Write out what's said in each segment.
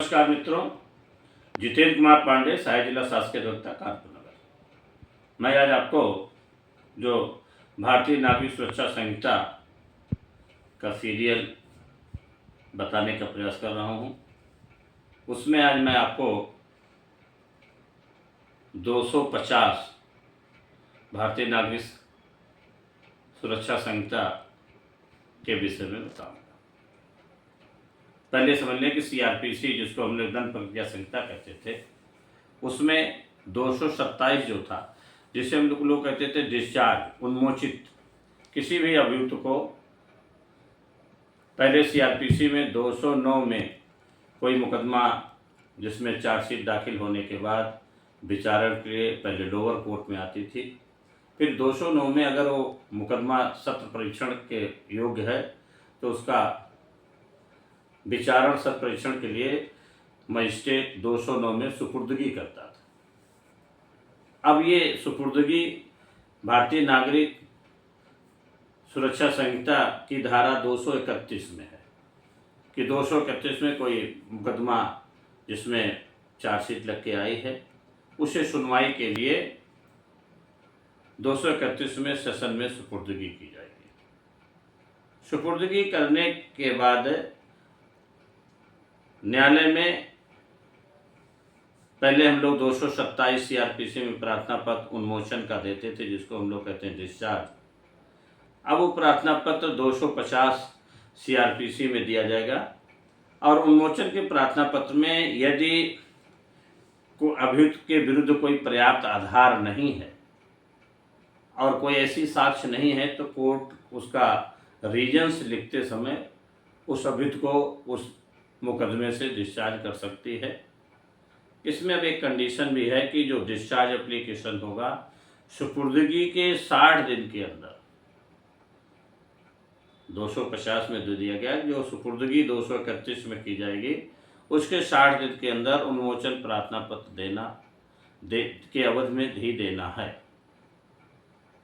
नमस्कार मित्रों, जितेंद्र कुमार पांडे, सहायक जिला शासकीय अधिवक्ता कानपुर नगर। मैं आज आपको जो भारतीय नागरिक सुरक्षा संहिता का सीरियल बताने का प्रयास कर रहा हूं। उसमें आज मैं आपको 250 भारतीय नागरिक सुरक्षा संहिता के विषय में बताऊंगा। पहले समझ लें कि सीआरपीसी, जिसको हम लोग दंड प्रक्रिया संहिता कहते थे, उसमें 227 जो था, जिसे हम लोग कहते थे डिस्चार्ज, उन्मोचित किसी भी अभियुक्त को। पहले सीआरपीसी में 209 में कोई मुकदमा जिसमें चार्जशीट दाखिल होने के बाद विचारण के लिए पहले लोअर कोर्ट में आती थी। फिर 209 में अगर वो मुकदमा सत्र परीक्षण के योग्य है तो उसका विचारण सत्र परीक्षण के लिए मजिस्ट्रेट 209 में सुपुर्दगी करता था। अब ये सुपुर्दगी भारतीय नागरिक सुरक्षा संहिता की धारा 231 में है कि 231 में कोई मुकदमा जिसमें चार्जशीट लग के आई है, उसे सुनवाई के लिए 231 में सेशन में सुपुर्दगी की जाएगी। सुपुर्दगी करने के बाद न्यायालय में पहले हम लोग 227 सीआरपीसी में प्रार्थना पत्र उन्मोचन का देते थे, जिसको हम लोग कहते हैं डिस्चार्ज। अब वो प्रार्थना पत्र 250 सीआरपीसी में दिया जाएगा और उन्मोचन के प्रार्थना पत्र में यदि अभियुक्त के विरुद्ध कोई पर्याप्त आधार नहीं है और कोई ऐसी साक्ष्य नहीं है तो कोर्ट उसका रीजंस लिखते समय उस अभियुक्त को उस मुकदमे से डिस्चार्ज कर सकती है। इसमें अब एक कंडीशन भी है कि जो डिस्चार्ज एप्लीकेशन होगा सुपुर्दगी के 60 दिन के अंदर, 250 में दे दिया गया जो सुपुर्दगी 231 में की जाएगी, उसके 60 दिन के अंदर उन्मोचन प्रार्थना पत्र के अवधि में ही देना है।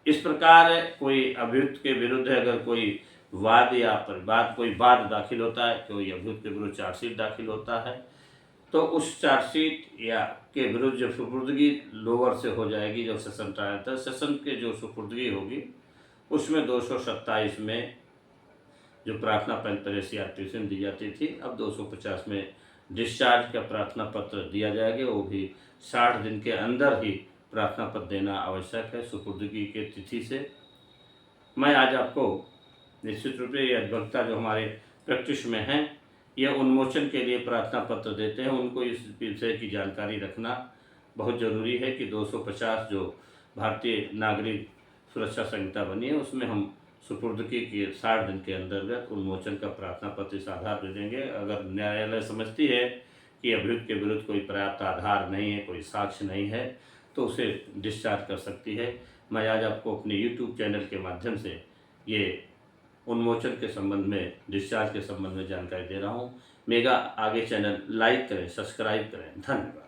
इस प्रकार कोई अभियुक्त के विरुद्ध अगर कोई वाद या कोई वाद दाखिल होता है, कोई अभियुक्त के विरुद्ध चार्जशीट दाखिल होता है, तो उस चार्जशीट या के विरुद्ध जब सुपुर्दगी लोअर से हो जाएगी, जब सेशन ट्रायल था, सेशन के जो सुपुर्दगी होगी उसमें 227 में जो प्रार्थना पहले सीआरपीसी में दी जाती थी, अब 250 में डिस्चार्ज का प्रार्थना पत्र दिया जाएगा। वो भी 60 दिन के अंदर ही प्रार्थना पत्र देना आवश्यक है सुपुर्दगी के तिथि से। मैं आज आपको निश्चित रूप से ये अधिवक्ता जो हमारे प्रैक्टिस में हैं, ये उन्मोचन के लिए प्रार्थना पत्र देते हैं, उनको इस विषय की जानकारी रखना बहुत ज़रूरी है कि 250 जो भारतीय नागरिक सुरक्षा संहिता बनी है उसमें हम सुपुर्दगी के 60 दिन के अंतर्गत उन्मोचन का प्रार्थना पत्र इस आधार पर देंगे। अगर न्यायालय समझती है कि अभियुक्त के विरुद्ध कोई पर्याप्त आधार नहीं है, कोई साक्ष्य नहीं है, तो उसे डिस्चार्ज कर सकती है। मैं आज आपको अपने यूट्यूब चैनल के माध्यम से ये उन्मोचन के संबंध में, डिस्चार्ज के संबंध में जानकारी दे रहा हूँ। मेरा आगे चैनल लाइक करें, सब्सक्राइब करें। धन्यवाद।